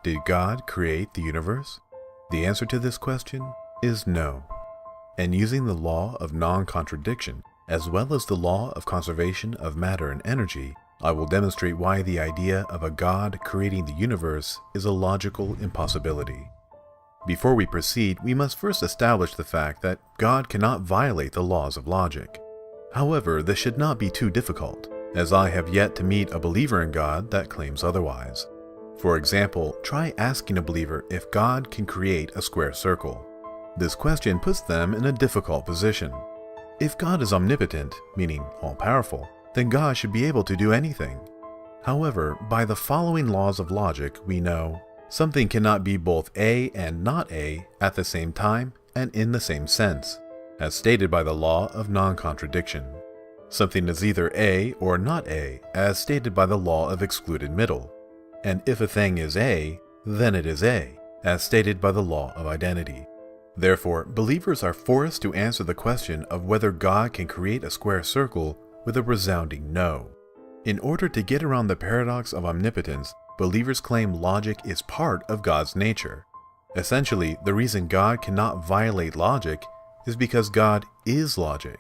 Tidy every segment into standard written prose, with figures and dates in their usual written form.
Did God create the universe? The answer to this question is no. And using the law of non-contradiction, as well as the law of conservation of matter and energy, I will demonstrate why the idea of a God creating the universe is a logical impossibility. Before we proceed, we must first establish the fact that God cannot violate the laws of logic. However, this should not be too difficult, as I have yet to meet a believer in God that claims otherwise. For example, try asking a believer if God can create a square circle. This question puts them in a difficult position. If God is omnipotent, meaning all-powerful, then God should be able to do anything. However, by the following laws of logic, we know something cannot be both A and not A at the same time and in the same sense, as stated by the law of non-contradiction. Something is either A or not A, as stated by the law of excluded middle. And if a thing is A, then it is A, as stated by the law of identity. Therefore, believers are forced to answer the question of whether God can create a square circle with a resounding no. In order to get around the paradox of omnipotence, believers claim logic is part of God's nature. Essentially, the reason God cannot violate logic is because God is logic.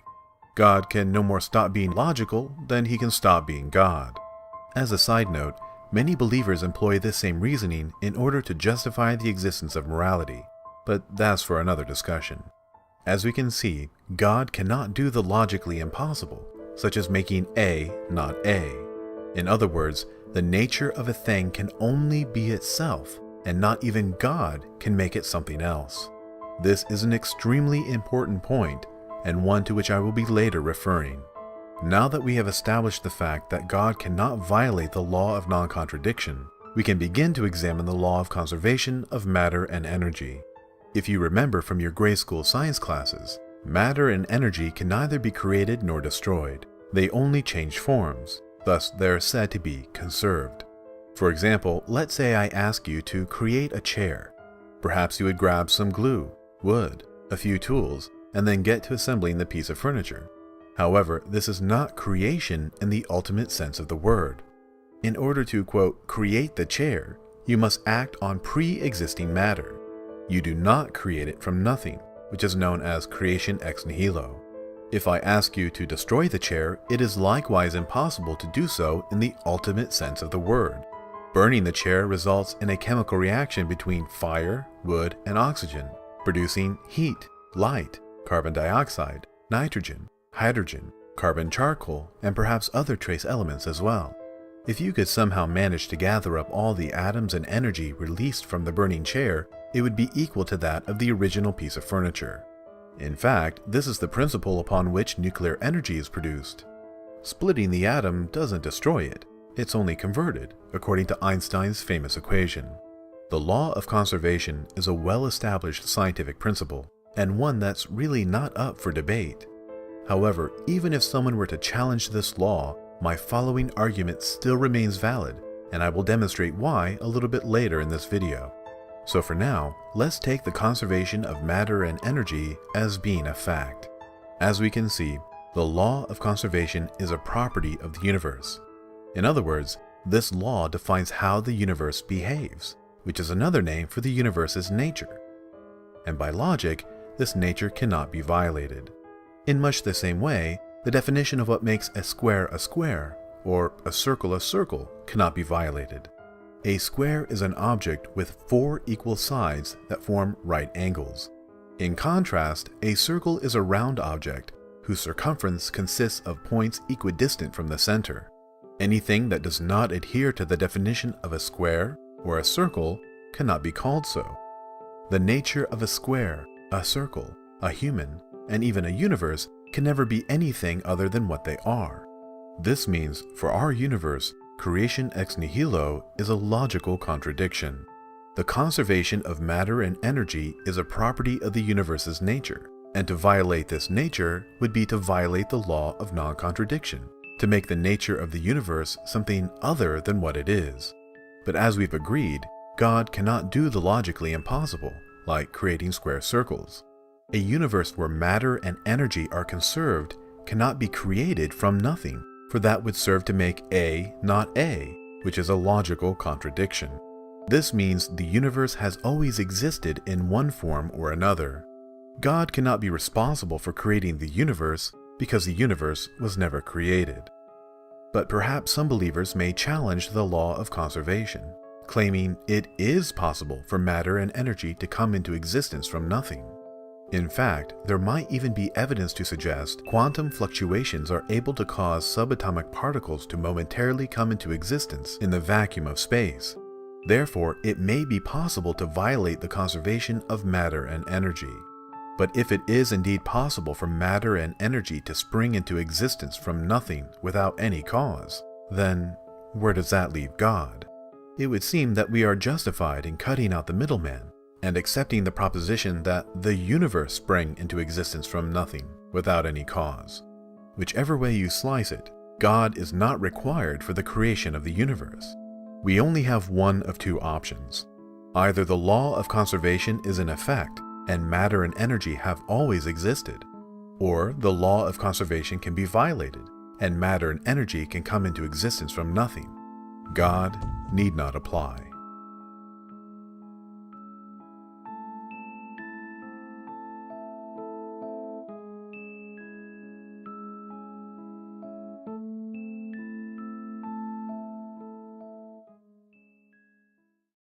God can no more stop being logical than he can stop being God. As a side note, many believers employ this same reasoning in order to justify the existence of morality, but that's for another discussion. As we can see, God cannot do the logically impossible, such as making A not A. In other words, the nature of a thing can only be itself, and not even God can make it something else. This is an extremely important point, and one to which I will be later referring. Now that we have established the fact that God cannot violate the law of non-contradiction, we can begin to examine the law of conservation of matter and energy. If you remember from your grade school science classes, matter and energy can neither be created nor destroyed. They only change forms, thus they are said to be conserved. For example, let's say I ask you to create a chair. Perhaps you would grab some glue, wood, a few tools, and then get to assembling the piece of furniture. However, this is not creation in the ultimate sense of the word. In order to, quote, create the chair, you must act on pre-existing matter. You do not create it from nothing, which is known as creation ex nihilo. If I ask you to destroy the chair, it is likewise impossible to do so in the ultimate sense of the word. Burning the chair results in a chemical reaction between fire, wood, and oxygen, producing heat, light, carbon dioxide, nitrogen, hydrogen, carbon charcoal, and perhaps other trace elements as well. If you could somehow manage to gather up all the atoms and energy released from the burning chair, it would be equal to that of the original piece of furniture. In fact, this is the principle upon which nuclear energy is produced. Splitting the atom doesn't destroy it, it's only converted, according to Einstein's famous equation. The law of conservation is a well-established scientific principle, and one that's really not up for debate. However, even if someone were to challenge this law, my following argument still remains valid, and I will demonstrate why a little bit later in this video. So for now, let's take the conservation of matter and energy as being a fact. As we can see, the law of conservation is a property of the universe. In other words, this law defines how the universe behaves, which is another name for the universe's nature. And by logic, this nature cannot be violated. In much the same way, the definition of what makes a square, or a circle, cannot be violated. A square is an object with 4 equal sides that form right angles. In contrast, a circle is a round object whose circumference consists of points equidistant from the center. Anything that does not adhere to the definition of a square or a circle cannot be called so. The nature of a square, a circle, a human, and even a universe can never be anything other than what they are. This means, for our universe, creation ex nihilo is a logical contradiction. The conservation of matter and energy is a property of the universe's nature, and to violate this nature would be to violate the law of non-contradiction, to make the nature of the universe something other than what it is. But as we've agreed, God cannot do the logically impossible, like creating square circles. A universe where matter and energy are conserved cannot be created from nothing, for that would serve to make A not A, which is a logical contradiction. This means the universe has always existed in one form or another. God cannot be responsible for creating the universe because the universe was never created. But perhaps some believers may challenge the law of conservation, claiming it is possible for matter and energy to come into existence from nothing. In fact, there might even be evidence to suggest quantum fluctuations are able to cause subatomic particles to momentarily come into existence in the vacuum of space. Therefore, it may be possible to violate the conservation of matter and energy. But if it is indeed possible for matter and energy to spring into existence from nothing without any cause, then where does that leave God? It would seem that we are justified in cutting out the middleman and accepting the proposition that the universe sprang into existence from nothing without any cause. Whichever way you slice it, God is not required for the creation of the universe. We only have one of two options. Either the law of conservation is in effect and matter and energy have always existed, or the law of conservation can be violated and matter and energy can come into existence from nothing. God need not apply.